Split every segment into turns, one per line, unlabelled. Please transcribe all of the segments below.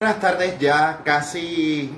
Buenas tardes, ya casi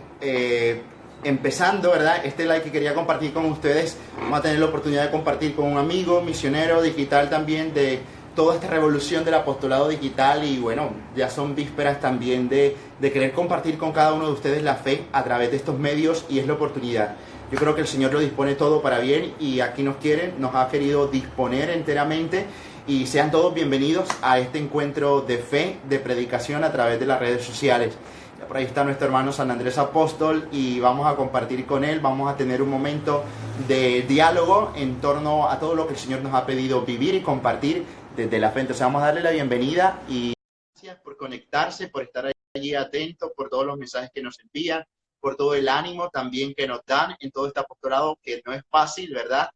empezando, ¿verdad? Este live que quería compartir con ustedes, vamos a tener la oportunidad de compartir con un amigo, misionero digital también de toda esta revolución del apostolado digital y bueno, ya son vísperas también de querer compartir con cada uno de ustedes la fe a través de estos medios y es la oportunidad. Yo creo que el Señor lo dispone todo para bien y aquí nos quiere, nos ha querido disponer enteramente y sean todos bienvenidos a este encuentro de fe, de predicación a través de las redes sociales. Ya por ahí está nuestro hermano San Andrés Apóstol y vamos a compartir con él, vamos a tener un momento de diálogo en torno a todo lo que el Señor nos ha pedido vivir y compartir desde la fe. Entonces vamos a darle la bienvenida y gracias por conectarse, por estar allí atentos, por todos los mensajes que nos envían, por todo el ánimo también que nos dan en todo este apostolado que no es fácil, ¿verdad?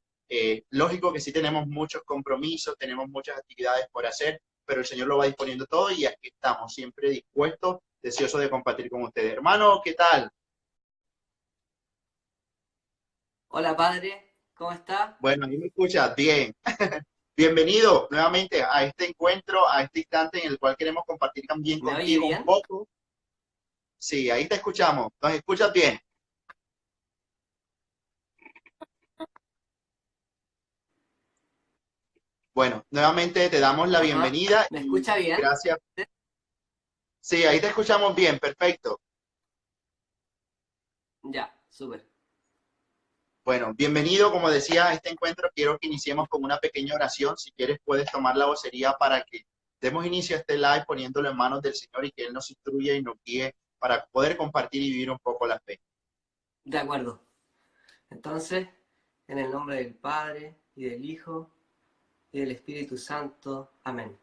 Lógico que sí tenemos muchos compromisos, tenemos muchas actividades por hacer, pero el Señor lo va disponiendo todo y aquí estamos, siempre dispuestos, deseosos de compartir con ustedes. Hermano, ¿qué tal?
Hola padre, ¿cómo está?
Bueno, a mí me escuchas bien. Bienvenido nuevamente a este encuentro, a este instante en el cual queremos compartir también
¿Me oye
contigo un
bien?
poco. Sí, ahí te escuchamos. ¿Nos escuchas bien? Bueno, nuevamente te damos la
Ajá,
bienvenida
¿me
y
escucha bien?
gracias. Sí, ahí te escuchamos bien, perfecto.
Ya, súper.
Bueno, bienvenido, como decía, a este encuentro. Quiero que iniciemos con una pequeña oración. Si quieres, puedes tomar la vocería para que demos inicio a este live poniéndolo en manos del Señor y que Él nos instruya y nos guíe para poder compartir y vivir un poco la fe.
De acuerdo. Entonces, en el nombre del Padre, y del Hijo, y del Espíritu Santo. Amén.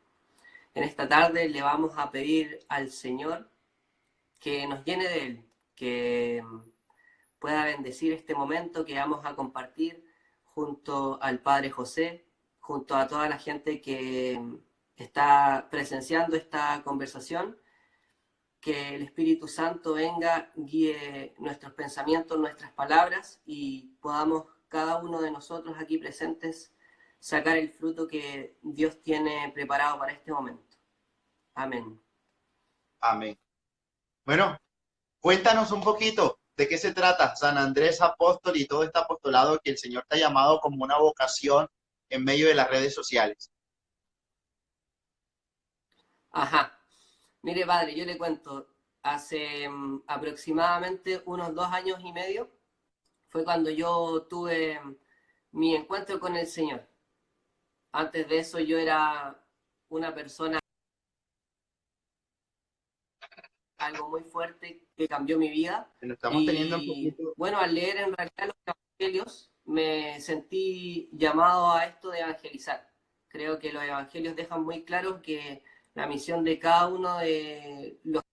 En esta tarde le vamos a pedir al Señor que nos llene de Él, que pueda bendecir este momento que vamos a compartir junto al Padre José, junto a toda la gente que está presenciando esta conversación. Que el Espíritu Santo venga, guíe nuestros pensamientos, nuestras palabras y podamos cada uno de nosotros aquí presentes sacar el fruto que Dios tiene preparado para este momento. Amén.
Amén. Bueno, cuéntanos un poquito de qué se trata San Andrés Apóstol y todo este apostolado que el Señor te ha llamado como una vocación en medio de las redes sociales.
Ajá. Mire, padre, yo le cuento, hace aproximadamente unos 2 años y medio fue cuando yo tuve mi encuentro con el Señor. Antes de eso yo era una persona algo muy fuerte que cambió mi vida.
Lo estamos teniendo un
Y
poquito.
bueno, al leer en realidad los evangelios, me sentí llamado a esto de evangelizar. Creo que los evangelios dejan muy claro que la misión de cada uno de los que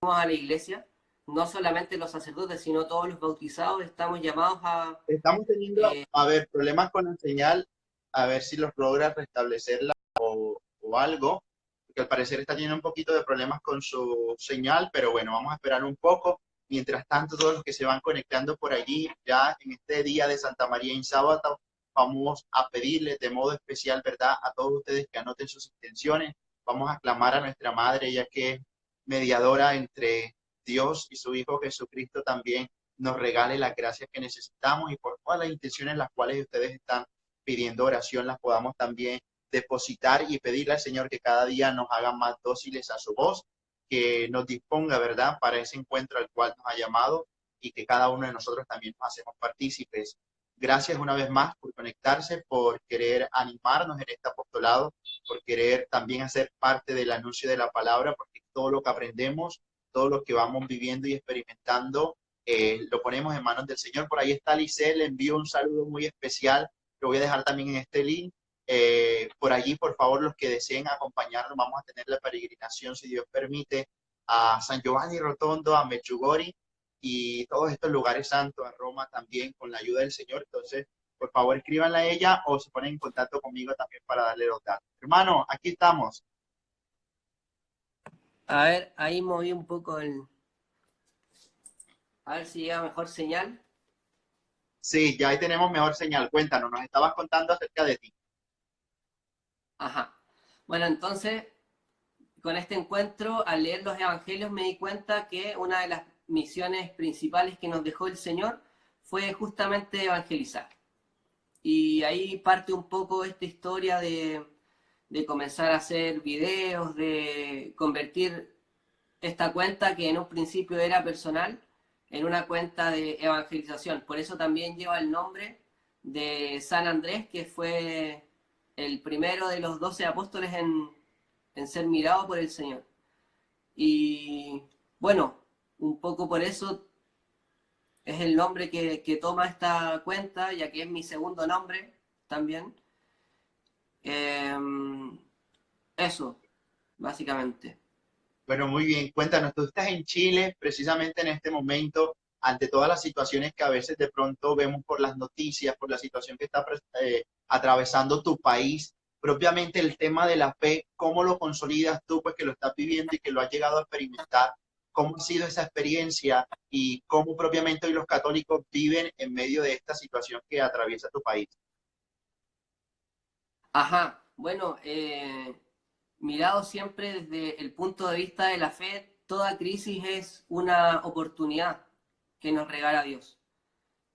vamos a la iglesia, no solamente los sacerdotes, sino todos los bautizados, estamos llamados a...
Estamos teniendo, a ver, problemas con la señal, a ver si los logra restablecerla o algo, porque al parecer está teniendo un poquito de problemas con su señal, pero bueno, vamos a esperar un poco. Mientras tanto, todos los que se van conectando por allí, ya en este día de Santa María en sábado, vamos a pedirles de modo especial, ¿verdad? A todos ustedes que anoten sus intenciones. Vamos a clamar a nuestra Madre, ya que es mediadora entre Dios y su Hijo Jesucristo también nos regale las gracias que necesitamos y por todas las intenciones las cuales ustedes están pidiendo oración las podamos también depositar y pedirle al Señor que cada día nos haga más dóciles a su voz, que nos disponga, ¿verdad?, para ese encuentro al cual nos ha llamado y que cada uno de nosotros también nos hacemos partícipes. Gracias una vez más por conectarse, por querer animarnos en este apostolado, por querer también hacer parte del anuncio de la palabra, porque todo lo que aprendemos, todo lo que vamos viviendo y experimentando, lo ponemos en manos del Señor. Por ahí está Lice, le envío un saludo muy especial, lo voy a dejar también en este link. Por allí, por favor, los que deseen acompañarnos, vamos a tener la peregrinación, si Dios permite, a San Giovanni Rotondo, a Medjugorje y todos estos lugares santos, a Roma también, con la ayuda del Señor. Entonces, por favor, escríbanla a ella o se ponen en contacto conmigo también para darle los datos. Hermano, aquí estamos.
A ver, ahí moví un poco el... A ver si llega mejor señal.
Sí, ya ahí tenemos mejor señal. Cuéntanos, nos estabas contando acerca de ti.
Ajá. Bueno, entonces con este encuentro, al leer los evangelios, me di cuenta que una de las misiones principales que nos dejó el Señor fue justamente evangelizar. Y ahí parte un poco esta historia de comenzar a hacer videos, de convertir esta cuenta que en un principio era personal en una cuenta de evangelización. Por eso también lleva el nombre de San Andrés, que fue el primero de los 12 apóstoles en ser mirado por el Señor. Y bueno, un poco por eso es el nombre que toma esta cuenta, ya que es mi segundo nombre también. Eh, Eso, básicamente.
Bueno, muy bien. Cuéntanos, tú estás en Chile precisamente en este momento, ante todas las situaciones que a veces de pronto vemos por las noticias, por la situación que está atravesando tu país. Propiamente el tema de la fe, ¿cómo lo consolidas tú, pues que lo estás viviendo y que lo has llegado a experimentar? ¿Cómo ha sido esa experiencia y cómo propiamente hoy los católicos viven en medio de esta situación que atraviesa tu país?
Ajá, bueno, mirado siempre desde el punto de vista de la fe, toda crisis es una oportunidad que nos regala Dios.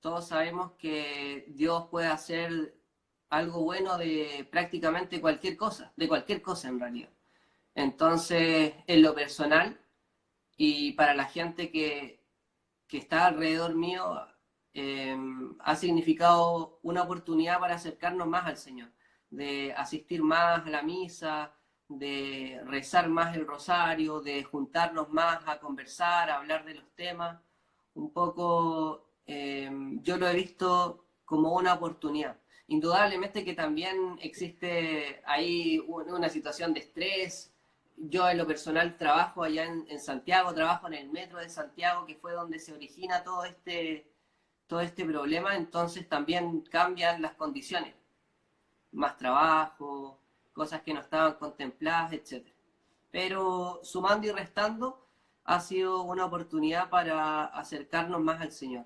Todos sabemos que Dios puede hacer algo bueno de prácticamente cualquier cosa, de cualquier cosa en realidad. Entonces, en lo personal y para la gente que está alrededor mío, eh, ha significado una oportunidad para acercarnos más al Señor, de asistir más a la misa, de rezar más el rosario, de juntarnos más a conversar, a hablar de los temas. Un poco yo lo he visto como una oportunidad. Indudablemente que también existe ahí una situación de estrés. Yo en lo personal trabajo allá en Santiago, trabajo en el metro de Santiago, que fue donde se origina todo este problema, entonces también cambian las condiciones, más trabajo, cosas que no estaban contempladas, etcétera. Pero sumando y restando, ha sido una oportunidad para acercarnos más al Señor.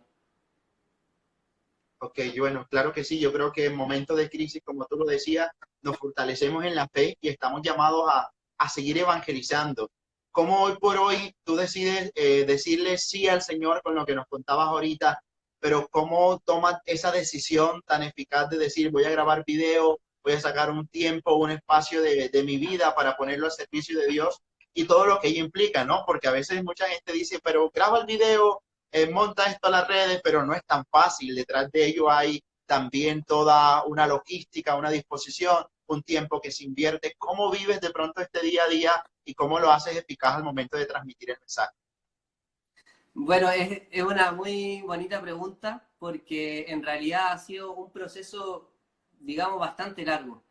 Ok, bueno, claro que sí. Yo creo que en momentos de crisis, como tú lo decías, nos fortalecemos en la fe y estamos llamados a seguir evangelizando. ¿Cómo hoy por hoy tú decides decirle sí al Señor con lo que nos contabas ahorita, pero cómo tomas esa decisión tan eficaz de decir voy a grabar video, voy a sacar un tiempo, un espacio de mi vida para ponerlo al servicio de Dios y todo lo que ello implica, ¿no? Porque a veces mucha gente dice, pero graba el video, monta esto a las redes, pero no es tan fácil. Detrás de ello hay también toda una logística, una disposición, un tiempo que se invierte. ¿Cómo vives de pronto este día a día y cómo lo haces eficaz al momento de transmitir el mensaje?
Bueno, es una muy bonita pregunta porque en realidad ha sido un proceso, digamos, bastante largo.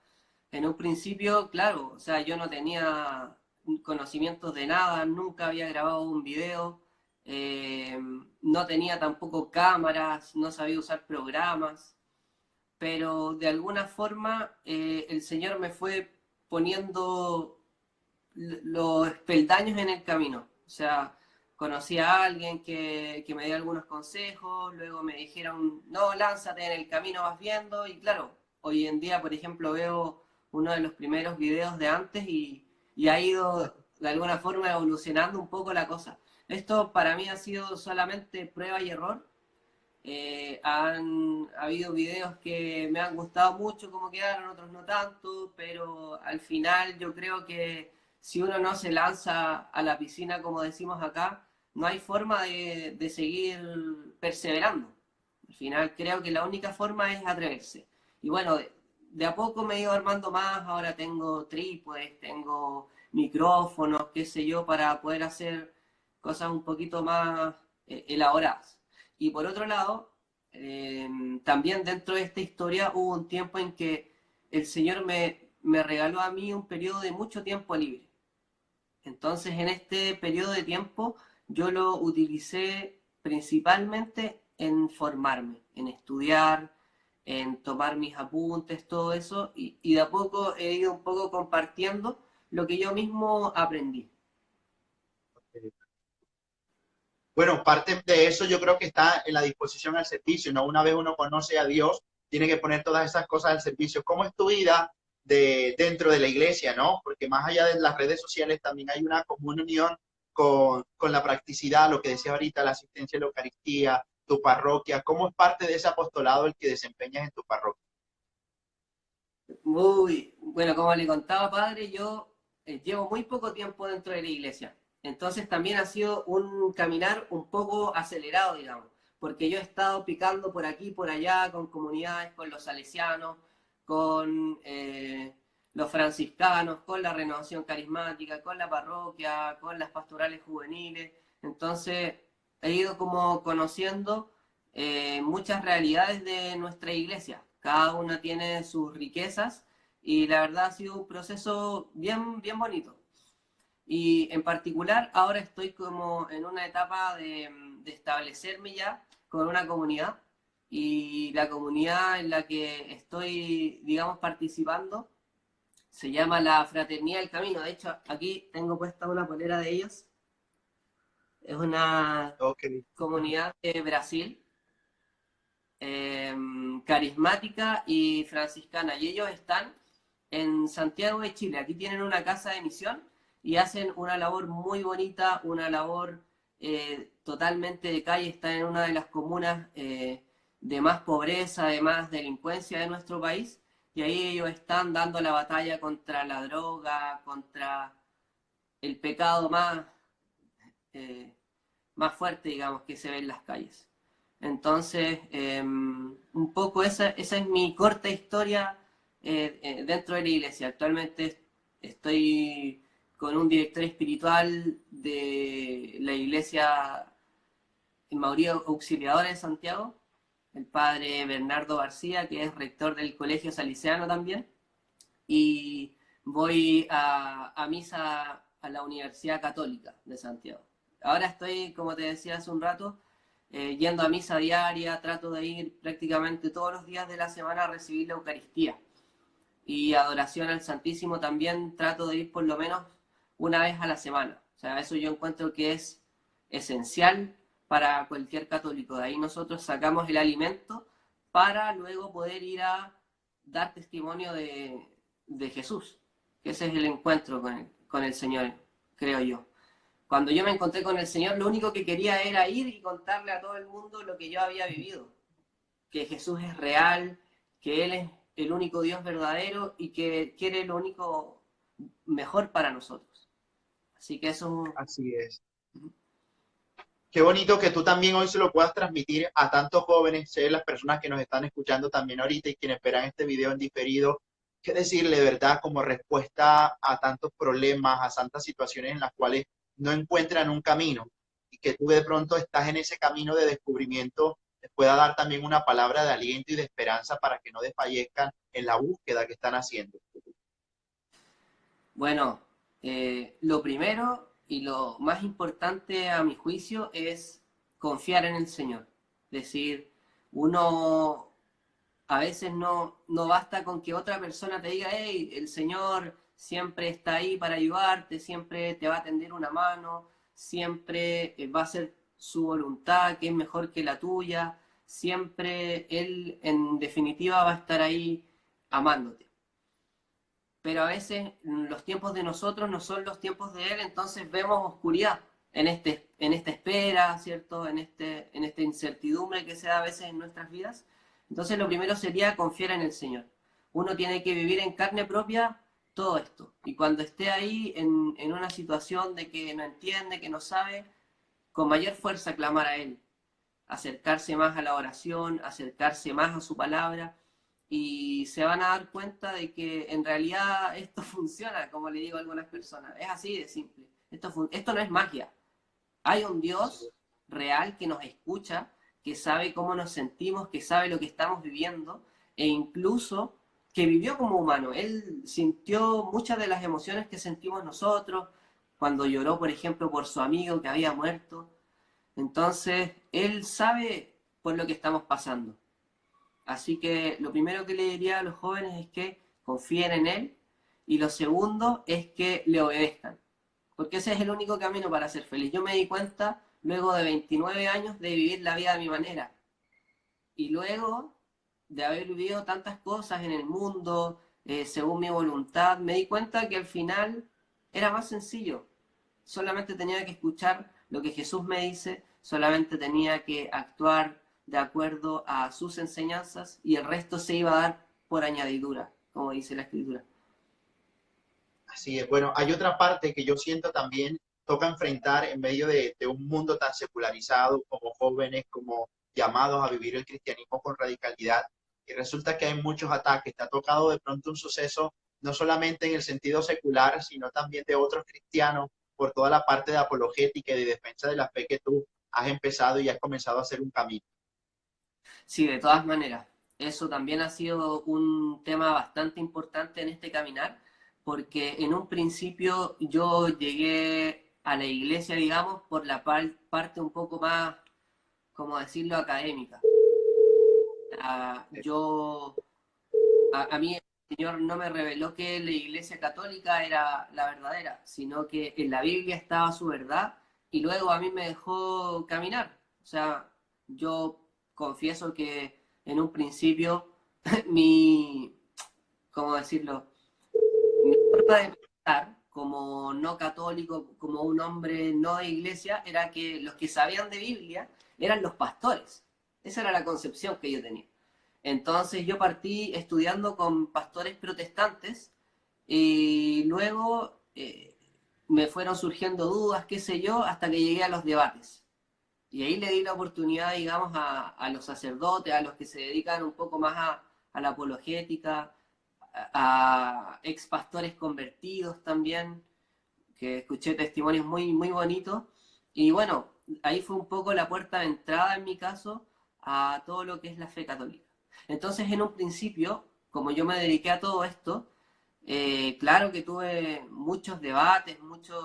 En un principio, claro, o sea, yo no tenía conocimientos de nada, nunca había grabado un video, eh, no tenía tampoco cámaras, no sabía usar programas, pero de alguna forma el Señor me fue poniendo los peldaños en el camino. O sea, conocí a alguien que me dio algunos consejos, luego me dijeron, no, lánzate en el camino, vas viendo, y claro, hoy en día, por ejemplo, veo uno de los primeros videos de antes y ha ido de alguna forma evolucionando un poco la cosa. Esto para mí ha sido solamente prueba y error. Han habido videos que me han gustado mucho como quedaron, otros no tanto, pero al final yo creo que si uno no se lanza a la piscina, como decimos acá, no hay forma de seguir perseverando. Al final creo que la única forma es atreverse. Y bueno, de a poco me he ido armando más, ahora tengo trípodes, tengo micrófonos, qué sé yo, para poder hacer cosas un poquito más elaboradas. Y por otro lado, eh, también dentro de esta historia hubo un tiempo en que el Señor me regaló a mí un periodo de mucho tiempo libre. Entonces, en este periodo de tiempo, yo lo utilicé principalmente en formarme, en estudiar, en tomar mis apuntes, todo eso, y de a poco he ido un poco compartiendo lo que yo mismo aprendí.
Bueno, parte de eso yo creo que está en la disposición al servicio, ¿no? Una vez uno conoce a Dios, tiene que poner todas esas cosas al servicio. ¿Cómo es tu vida dentro de la iglesia, ¿no? Porque más allá de las redes sociales también hay una común unión con la practicidad, lo que decía ahorita, la asistencia a la Eucaristía, tu parroquia. ¿Cómo es parte de ese apostolado el que desempeñas en tu parroquia?
Muy bueno, como le contaba, padre, yo llevo muy poco tiempo dentro de la iglesia. Entonces también ha sido un caminar un poco acelerado, digamos, porque yo he estado picando por aquí, por allá, con comunidades, con los salesianos, con los franciscanos, con la renovación carismática, con la parroquia, con las pastorales juveniles. Entonces he ido como conociendo muchas realidades de nuestra iglesia. Cada una tiene sus riquezas y la verdad ha sido un proceso bien, bien bonito. Y en particular ahora estoy como en una etapa de establecerme ya con una comunidad y la comunidad en la que estoy, digamos, participando se llama la Fraternidad del Camino. De hecho, aquí tengo puesta una polera de ellos. Es una
Ok.
comunidad de Brasil, carismática y franciscana. Y ellos están en Santiago de Chile. Aquí tienen una casa de misión y hacen una labor muy bonita, una labor totalmente de calle. Están en una de las comunas de más pobreza, de más delincuencia de nuestro país. Y ahí ellos están dando la batalla contra la droga, contra el pecado eh, más fuerte, digamos, que se ve en las calles. Entonces, un poco esa es mi corta historia dentro de la iglesia. Actualmente estoy con un director espiritual de la iglesia María Auxiliadora de Santiago, el padre Bernardo García, que es rector del Colegio Salesiano también, y voy a misa a la Universidad Católica de Santiago. Ahora estoy, como te decía hace un rato, yendo a misa diaria, trato de ir prácticamente todos los días de la semana a recibir la Eucaristía. Y adoración al Santísimo también trato de ir por lo menos una vez a la semana. O sea, eso yo encuentro que es esencial para cualquier católico. De ahí nosotros sacamos el alimento para luego poder ir a dar testimonio de Jesús. Que ese es el encuentro con el Señor, creo yo. Cuando yo me encontré con el Señor, lo único que quería era ir y contarle a todo el mundo lo que yo había vivido. Que Jesús es real, que Él es el único Dios verdadero y que quiere lo único mejor para nosotros. Así que eso...
Así es. Qué bonito que tú también hoy se lo puedas transmitir a tantos jóvenes, sé las personas que nos están escuchando también ahorita y quienes verán este video en diferido, qué decirle de verdad como respuesta a tantos problemas, a tantas situaciones en las cuales no encuentran un camino y que tú de pronto estás en ese camino de descubrimiento, les pueda dar también una palabra de aliento y de esperanza para que no desfallezcan en la búsqueda que están haciendo.
Bueno, lo primero y lo más importante a mi juicio es confiar en el Señor. Es decir, uno a veces no basta con que otra persona te diga, hey, el Señor siempre está ahí para ayudarte, siempre te va a tender una mano, siempre va a ser su voluntad, que es mejor que la tuya, siempre Él en definitiva va a estar ahí amándote. Pero a veces los tiempos de nosotros no son los tiempos de Él, entonces vemos oscuridad en esta espera, ¿cierto? En esta incertidumbre que se da a veces en nuestras vidas. Entonces lo primero sería confiar en el Señor. Uno tiene que vivir en carne propia todo esto. Y cuando esté ahí en una situación de que no entiende, que no sabe, con mayor fuerza clamar a Él, acercarse más a la oración, acercarse más a su palabra y se van a dar cuenta de que en realidad esto funciona, como le digo a algunas personas. Es así de simple. Esto no es magia. Hay un Dios real que nos escucha, que sabe cómo nos sentimos, que sabe lo que estamos viviendo e incluso que vivió como humano. Él sintió muchas de las emociones que sentimos nosotros, cuando lloró, por ejemplo, por su amigo que había muerto. Entonces, Él sabe por lo que estamos pasando. Así que lo primero que le diría a los jóvenes es que confíen en Él y lo segundo es que le obedezcan, porque ese es el único camino para ser feliz. Yo me di cuenta luego de 29 años de vivir la vida a mi manera y luego de haber vivido tantas cosas en el mundo, según mi voluntad, me di cuenta que al final era más sencillo. Solamente tenía que escuchar lo que Jesús me dice, solamente tenía que actuar de acuerdo a sus enseñanzas y el resto se iba a dar por añadidura, como dice la Escritura.
Así es. Bueno, hay otra parte que yo siento también toca enfrentar en medio de un mundo tan secularizado como jóvenes, como llamados a vivir el cristianismo con radicalidad. Y resulta que hay muchos ataques. Te ha tocado de pronto un suceso, no solamente en el sentido secular, sino también de otros cristianos, por toda la parte de apologética y de defensa de la fe que tú has empezado y has comenzado a hacer un camino.
Sí, de todas maneras, eso también ha sido un tema bastante importante en este caminar, porque en un principio yo llegué a la iglesia, digamos, por la parte un poco más, como decirlo, académica. Yo, a mí el Señor no me reveló que la iglesia católica era la verdadera, sino que en la Biblia estaba su verdad y luego a mí me dejó caminar. O sea, yo confieso que en un principio mi, ¿cómo decirlo? Mi forma de pensar como no católico, como un hombre no de iglesia, era que los que sabían de Biblia eran los pastores. Esa era la concepción que yo tenía. Entonces yo partí estudiando con pastores protestantes y luego me fueron surgiendo dudas, qué sé yo, hasta que llegué a los debates. Y ahí le di la oportunidad, digamos, a los sacerdotes, a los que se dedican un poco más a la apologética, a ex pastores convertidos también, que escuché testimonios muy, muy bonitos. Y bueno, ahí fue un poco la puerta de entrada en mi caso a todo lo que es la fe católica. Entonces, en un principio, como yo me dediqué a todo esto, claro que tuve muchos debates, muchas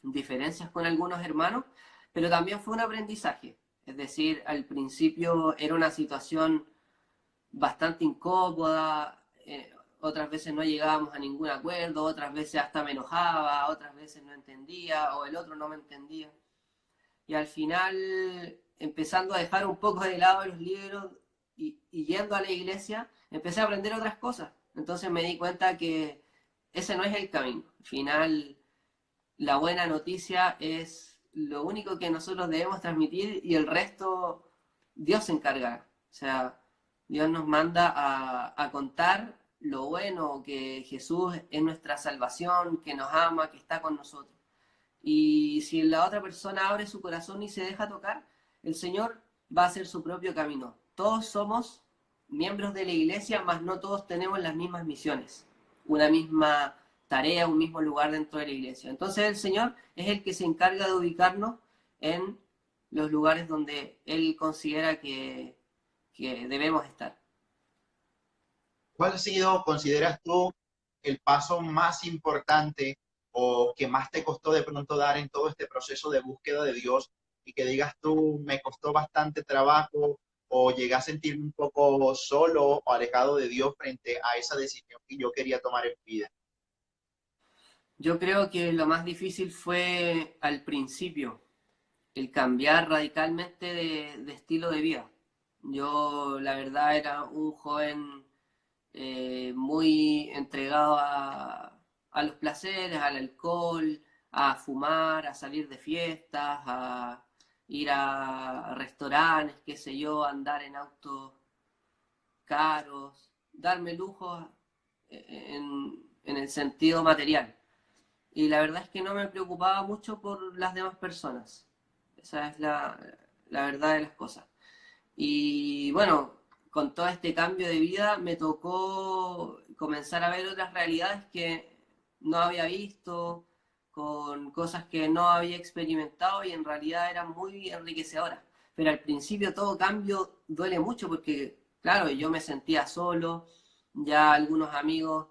diferencias con algunos hermanos, pero también fue un aprendizaje. Es decir, al principio era una situación bastante incómoda, otras veces no llegábamos a ningún acuerdo, otras veces hasta me enojaba, otras veces no entendía o el otro no me entendía. Y al final, empezando a dejar un poco de lado los libros y yendo a la iglesia, empecé a aprender otras cosas. Entonces me di cuenta que ese no es el camino. Al final, la buena noticia es lo único que nosotros debemos transmitir y el resto Dios se encargará. O sea, Dios nos manda a contar lo bueno, que Jesús es nuestra salvación, que nos ama, que está con nosotros. Y si la otra persona abre su corazón y se deja tocar, el Señor va a hacer su propio camino. Todos somos miembros de la iglesia, mas no todos tenemos las mismas misiones, una misma tarea, un mismo lugar dentro de la iglesia. Entonces el Señor es el que se encarga de ubicarnos en los lugares donde Él considera que debemos estar.
¿Cuál ha sido, consideras tú, el paso más importante o que más te costó de pronto dar en todo este proceso de búsqueda de Dios y que digas tú, me costó bastante trabajo o llegué a sentirme un poco solo o alejado de Dios frente a esa decisión que yo quería tomar en vida?
Yo creo que lo más difícil fue al principio, el cambiar radicalmente de estilo de vida. Yo, la verdad, era un joven muy entregado a los placeres, al alcohol, a fumar, a salir de fiestas, a ir a restaurantes, qué sé yo, andar en autos caros, darme lujos en el sentido material. Y la verdad es que no me preocupaba mucho por las demás personas. Esa es la verdad de las cosas. Y bueno, con todo este cambio de vida me tocó comenzar a ver otras realidades que no había visto, con cosas que no había experimentado y en realidad eran muy enriquecedoras. Pero al principio todo cambio duele mucho porque, claro, yo me sentía solo, ya algunos amigos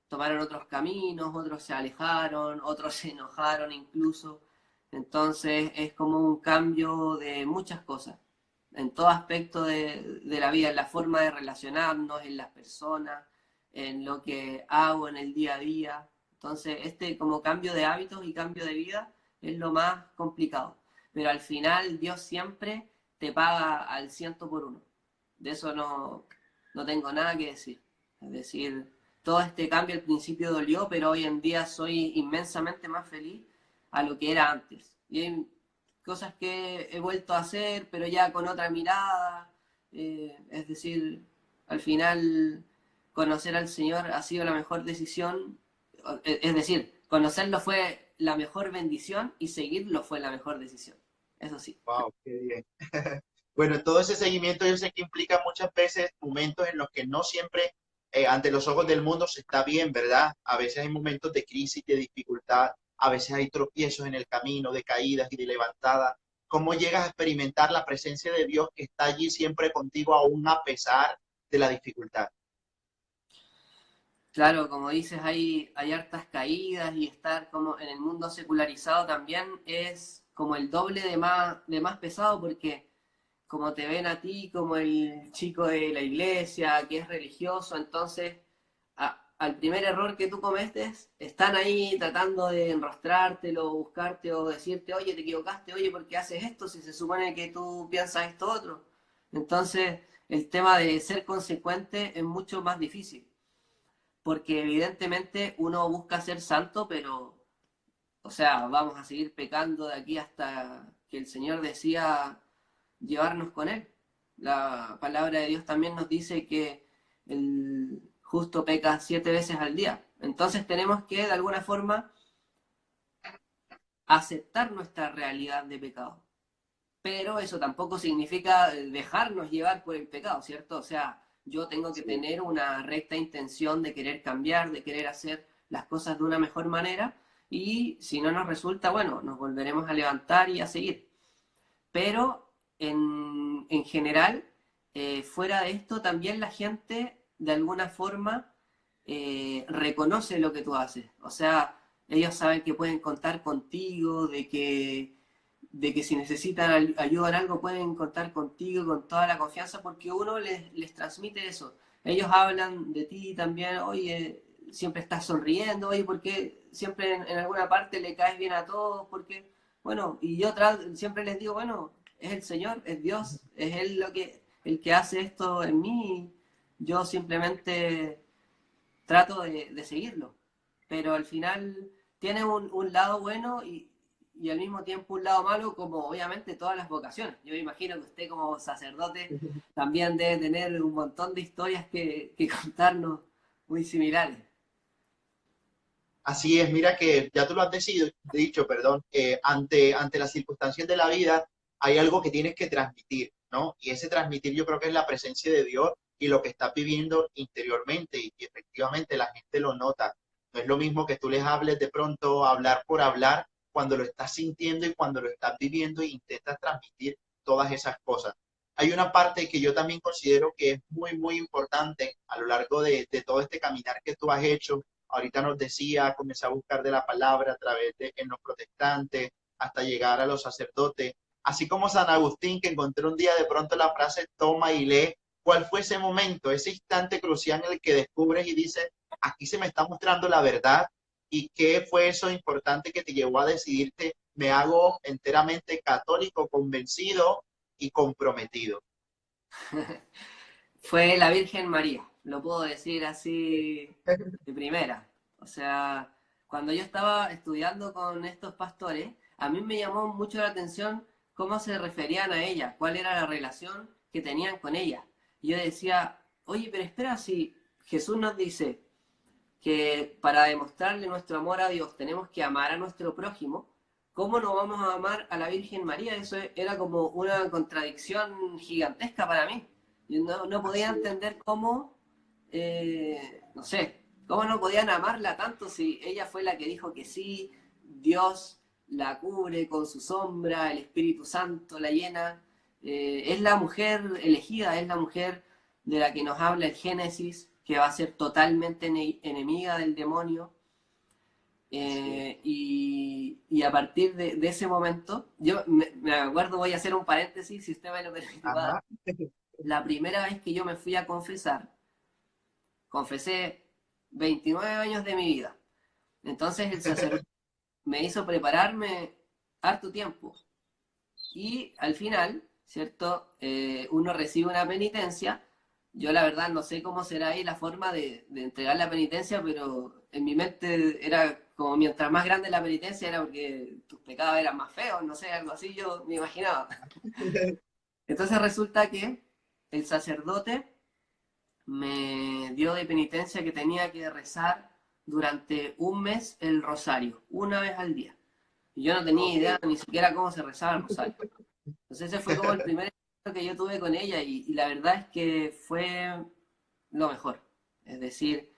tomaron otros caminos, otros se alejaron, otros se enojaron incluso. Entonces es como un cambio de muchas cosas en todo aspecto de la vida, en la forma de relacionarnos, en las personas, en lo que hago en el día a día. Entonces, este como cambio de hábitos y cambio de vida es lo más complicado. Pero al final Dios siempre te paga al ciento por uno. De eso no tengo nada que decir. Es decir, todo este cambio al principio dolió, pero hoy en día soy inmensamente más feliz a lo que era antes. Y hay cosas que he vuelto a hacer, pero ya con otra mirada. Es decir, al final conocer al Señor ha sido la mejor decisión. Es decir, conocerlo fue la mejor bendición y seguirlo fue la mejor decisión. Eso sí.
Wow, qué bien. Bueno, todo ese seguimiento yo sé que implica muchas veces momentos en los que no siempre ante los ojos del mundo se está bien, ¿verdad? A veces hay momentos de crisis, de dificultad, a veces hay tropiezos en el camino, de caídas y de levantadas. ¿Cómo llegas a experimentar la presencia de Dios que está allí siempre contigo aún a pesar de la dificultad?
Claro, como dices, hay hartas caídas y estar como en el mundo secularizado también es como el doble de más pesado porque como te ven a ti como el chico de la iglesia, que es religioso, entonces al primer error que tú cometes, están ahí tratando de enrostrártelo, buscarte o decirte, oye, te equivocaste, oye, ¿por qué haces esto si se supone que tú piensas esto otro? Entonces, el tema de ser consecuente es mucho más difícil porque evidentemente uno busca ser santo, pero, o sea, vamos a seguir pecando de aquí hasta que el Señor decida llevarnos con Él. La palabra de Dios también nos dice que el justo peca 7 veces al día. Entonces tenemos que, de alguna forma, aceptar nuestra realidad de pecado. Pero eso tampoco significa dejarnos llevar por el pecado, ¿cierto? O sea, yo tengo que
Sí.
tener una recta intención de querer cambiar, de querer hacer las cosas de una mejor manera y si no nos resulta, bueno, nos volveremos a levantar y a seguir. Pero en general, fuera de esto, también la gente de alguna forma reconoce lo que tú haces. O sea, ellos saben que pueden contar contigo, de que si necesitan ayuda en algo pueden contar contigo con toda la confianza porque uno les transmite eso. Ellos hablan de ti también, oye, siempre estás sonriendo, oye, porque siempre en alguna parte le caes bien a todos, porque, bueno, y yo siempre les digo, bueno, es el Señor, es Dios, es Él el que hace esto en mí, yo simplemente trato de seguirlo. Pero al final tiene un lado bueno y al mismo tiempo un lado malo, como obviamente todas las vocaciones. Yo me imagino que usted como sacerdote también debe tener un montón de historias que contarnos muy similares.
Así es, mira que ya tú lo has dicho, perdón, ante las circunstancias de la vida hay algo que tienes que transmitir, ¿no? Y ese transmitir yo creo que es la presencia de Dios y lo que estás viviendo interiormente y efectivamente la gente lo nota. No es lo mismo que tú les hables de pronto, hablar por hablar, cuando lo estás sintiendo y cuando lo estás viviendo e intentas transmitir todas esas cosas. Hay una parte que yo también considero que es muy, muy importante a lo largo de todo este caminar que tú has hecho. Ahorita nos decía, comencé a buscar de la palabra a través de en los protestantes hasta llegar a los sacerdotes. Así como San Agustín, que encontré un día de pronto la frase toma y lee. ¿Cuál fue ese momento, ese instante crucial en el que descubres y dices, aquí se me está mostrando la verdad? ¿Y qué fue eso importante que te llevó a decidirte, me hago enteramente católico, convencido y comprometido?
Fue la Virgen María, lo puedo decir así de primera. O sea, cuando yo estaba estudiando con estos pastores, a mí me llamó mucho la atención cómo se referían a ella, cuál era la relación que tenían con ella. Y yo decía, oye, pero espera, si Jesús nos dice que para demostrarle nuestro amor a Dios tenemos que amar a nuestro prójimo, ¿cómo no vamos a amar a la Virgen María? Eso era como una contradicción gigantesca para mí. Yo no podía
Así es.
entender cómo, no sé, cómo no podían amarla tanto si ella fue la que dijo que sí, Dios la cubre con su sombra, el Espíritu Santo la llena. Es la mujer elegida, es la mujer de la que nos habla el Génesis, que va a ser totalmente enemiga del demonio.
Así es.
Y a partir de ese momento, yo me acuerdo, voy a hacer un paréntesis, si usted me lo permite, padre.
Ajá.
La primera vez que yo me fui a confesar, confesé 29 años de mi vida. Entonces el sacerdote me hizo prepararme harto tiempo. Y al final, ¿cierto? Uno recibe una penitencia Yo la verdad no sé cómo será ahí la forma de entregar la penitencia, pero en mi mente era como mientras más grande la penitencia era porque tus pecados eran más feos, no sé, algo así yo me imaginaba. Entonces resulta que el sacerdote me dio de penitencia que tenía que rezar durante un mes el rosario, una vez al día. Y yo no tenía
Ok,
idea ni siquiera cómo se rezaba el rosario. Entonces ese fue como el primer encuentro que yo tuve con ella y la verdad es que fue lo mejor. Es decir,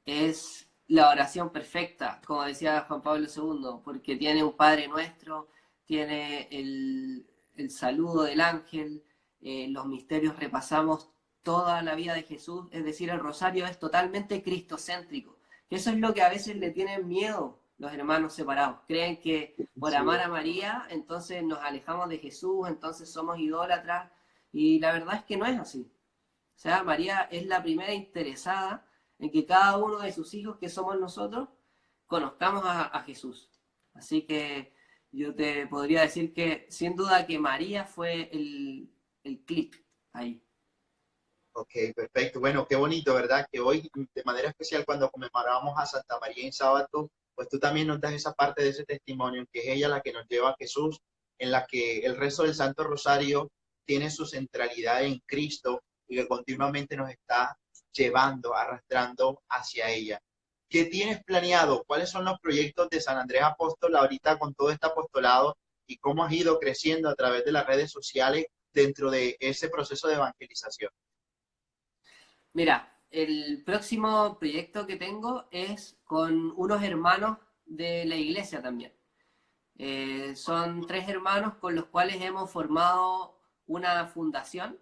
es la oración perfecta, como decía Juan Pablo II, porque tiene un Padre Nuestro, tiene el saludo del ángel, los misterios repasamos toda la vida de Jesús, es decir, el rosario es totalmente cristocéntrico. Eso es lo que a veces le tienen miedo los hermanos separados. Creen que por
sí,
amar a María, entonces nos alejamos de Jesús, entonces somos idólatras, y la verdad es que no es así. O sea, María es la primera interesada en que cada uno de sus hijos, que somos nosotros, conozcamos a Jesús. Así que yo te podría decir que sin duda que María fue el clic ahí.
ok, perfecto. Bueno, qué bonito, ¿verdad? Que hoy, de manera especial, cuando conmemoramos a Santa María en sábado, pues tú también nos das esa parte de ese testimonio, en que es ella la que nos lleva a Jesús, en la que el rezo del Santo Rosario tiene su centralidad en Cristo y que continuamente nos está llevando, arrastrando hacia ella. ¿Qué tienes planeado? ¿Cuáles son los proyectos de San Andrés Apóstol ahorita con todo este apostolado y cómo has ido creciendo a través de las redes sociales dentro de ese proceso de evangelización?
Mira, el próximo proyecto que tengo es con unos hermanos de la iglesia también. Son tres hermanos con los cuales hemos formado una fundación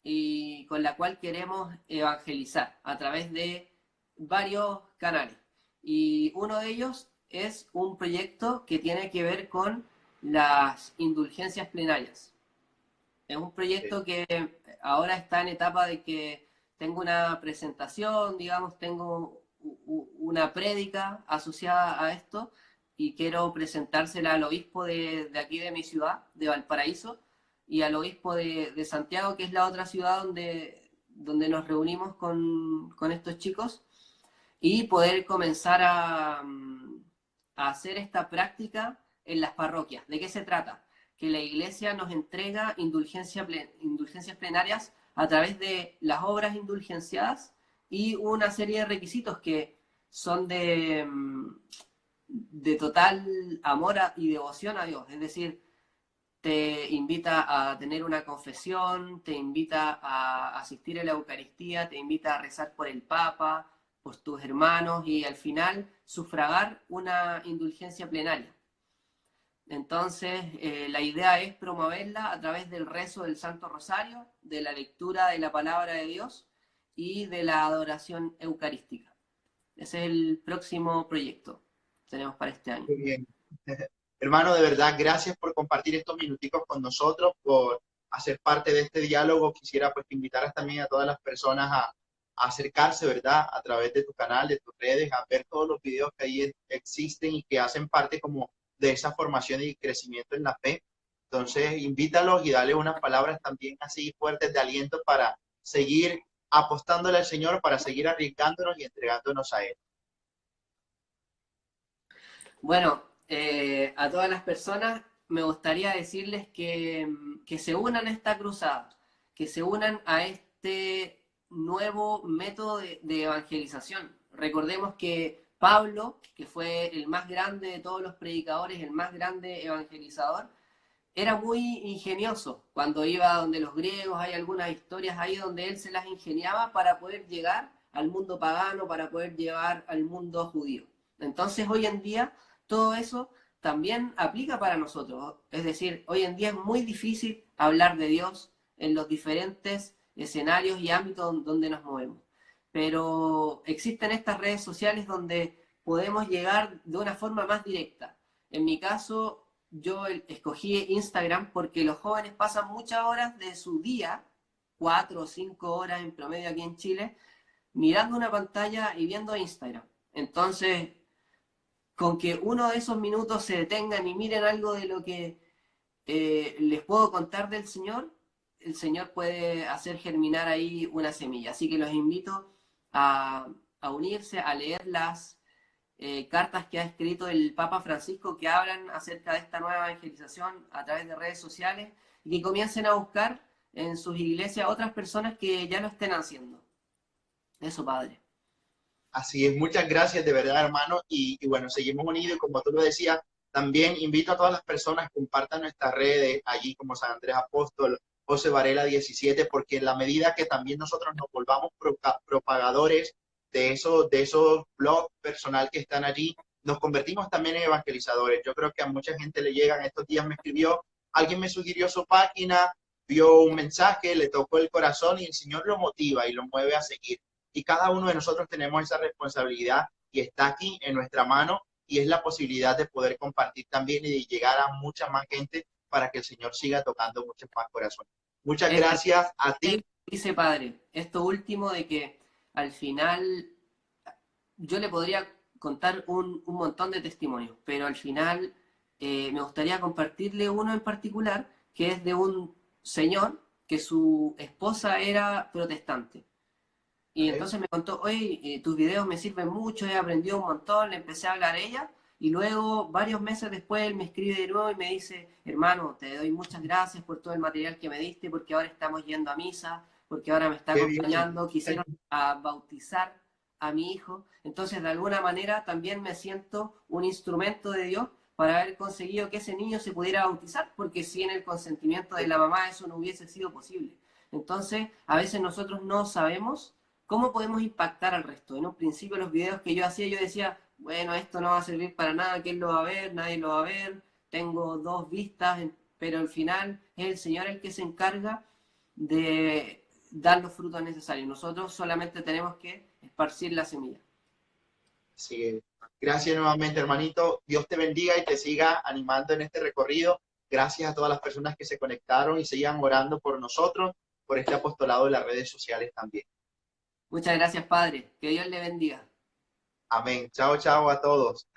y con la cual queremos evangelizar a través de varios canales. Y uno de ellos es un proyecto que tiene que ver con las indulgencias plenarias. Es un proyecto que ahora está en etapa de que tengo una presentación, digamos, tengo una prédica asociada a esto y quiero presentársela al obispo de aquí de mi ciudad, de Valparaíso, y al obispo de Santiago, que es la otra ciudad donde nos reunimos con estos chicos, y poder comenzar a hacer esta práctica en las parroquias. ¿De qué se trata? Que la iglesia nos entrega indulgencias plenarias a través de las obras indulgenciadas y una serie de requisitos que son de total amor y devoción a Dios. Es decir, te invita a tener una confesión, te invita a asistir a la Eucaristía, te invita a rezar por el Papa, por tus hermanos y al final sufragar una indulgencia plenaria. Entonces, la idea es promoverla a través del rezo del Santo Rosario, de la lectura de la palabra de Dios y de la adoración eucarística. Ese es el próximo proyecto que tenemos para este año.
Muy bien. Hermano, de verdad, gracias por compartir estos minuticos con nosotros, por hacer parte de este diálogo. Quisiera pues que invitaras también a todas las personas a acercarse, ¿verdad? A través de tu canal, de tus redes, a ver todos los videos que ahí existen y que hacen parte como de esa formación y crecimiento en la fe. Entonces, invítalos y dale unas palabras también así fuertes de aliento para seguir apostándole al Señor, para seguir arriesgándonos y entregándonos a Él.
Bueno, a todas las personas me gustaría decirles que se unan a esta cruzada, que se unan a este nuevo método de evangelización. Recordemos que Pablo, que fue el más grande de todos los predicadores, el más grande evangelizador, era muy ingenioso. Cuando iba donde los griegos, hay algunas historias ahí donde él se las ingeniaba para poder llegar al mundo pagano, para poder llegar al mundo judío. Entonces hoy en día todo eso también aplica para nosotros. Es decir, hoy en día es muy difícil hablar de Dios en los diferentes escenarios y ámbitos donde nos movemos. Pero existen estas redes sociales donde podemos llegar de una forma más directa. En mi caso, yo escogí Instagram porque los jóvenes pasan muchas horas de su día, 4 o 5 horas en promedio aquí en Chile, mirando una pantalla y viendo Instagram. Entonces, con que uno de esos minutos se detengan y miren algo de lo que les puedo contar del Señor, el Señor puede hacer germinar ahí una semilla. Así que los invito a, a unirse, a leer las cartas que ha escrito el Papa Francisco que hablan acerca de esta nueva evangelización a través de redes sociales y que comiencen a buscar en sus iglesias otras personas que ya lo estén haciendo. Eso, Padre.
Así es, muchas gracias de verdad, hermano. Y bueno, seguimos unidos y como tú lo decías, también invito a todas las personas que compartan nuestras redes allí como San Andrés Apóstol, José Varela 17, porque en la medida que también nosotros nos volvamos propagadores de esos blogs personal que están allí, nos convertimos también en evangelizadores. Yo creo que a mucha gente le llegan, estos días me escribió, alguien me sugirió su página, vio un mensaje, le tocó el corazón y el Señor lo motiva y lo mueve a seguir. Y cada uno de nosotros tenemos esa responsabilidad y está aquí en nuestra mano y es la posibilidad de poder compartir también y de llegar a mucha más gente para que el Señor siga tocando muchos más corazones. Muchas gracias a ti.
Dice, Padre, esto último de que al final yo le podría contar un montón de testimonios, pero al final me gustaría compartirle uno en particular, que es de un señor que su esposa era protestante. Y entonces me contó, oye, tus videos me sirven mucho, he aprendido un montón, le empecé a hablar a ella, y luego, varios meses después, él me escribe de nuevo y me dice, hermano, te doy muchas gracias por todo el material que me diste, porque ahora estamos yendo a misa, porque ahora me está
Qué bien.
acompañando, quisieron bautizar a mi hijo. Entonces, de alguna manera, también me siento un instrumento de Dios para haber conseguido que ese niño se pudiera bautizar, porque sin el consentimiento de la mamá eso no hubiese sido posible. Entonces, a veces nosotros no sabemos cómo podemos impactar al resto. En un principio los videos que yo hacía, yo decía, bueno, esto no va a servir para nada, ¿quién lo va a ver? Nadie lo va a ver, tengo 2 vistas, pero al final es el Señor el que se encarga de dar los frutos necesarios. Nosotros solamente tenemos que esparcir la semilla.
Así que gracias nuevamente, hermanito. Dios te bendiga y te siga animando en este recorrido. Gracias a todas las personas que se conectaron y sigan orando por nosotros, por este apostolado de las redes sociales también.
Muchas gracias, Padre. Que Dios le bendiga.
Amén. Chao, chao a todos.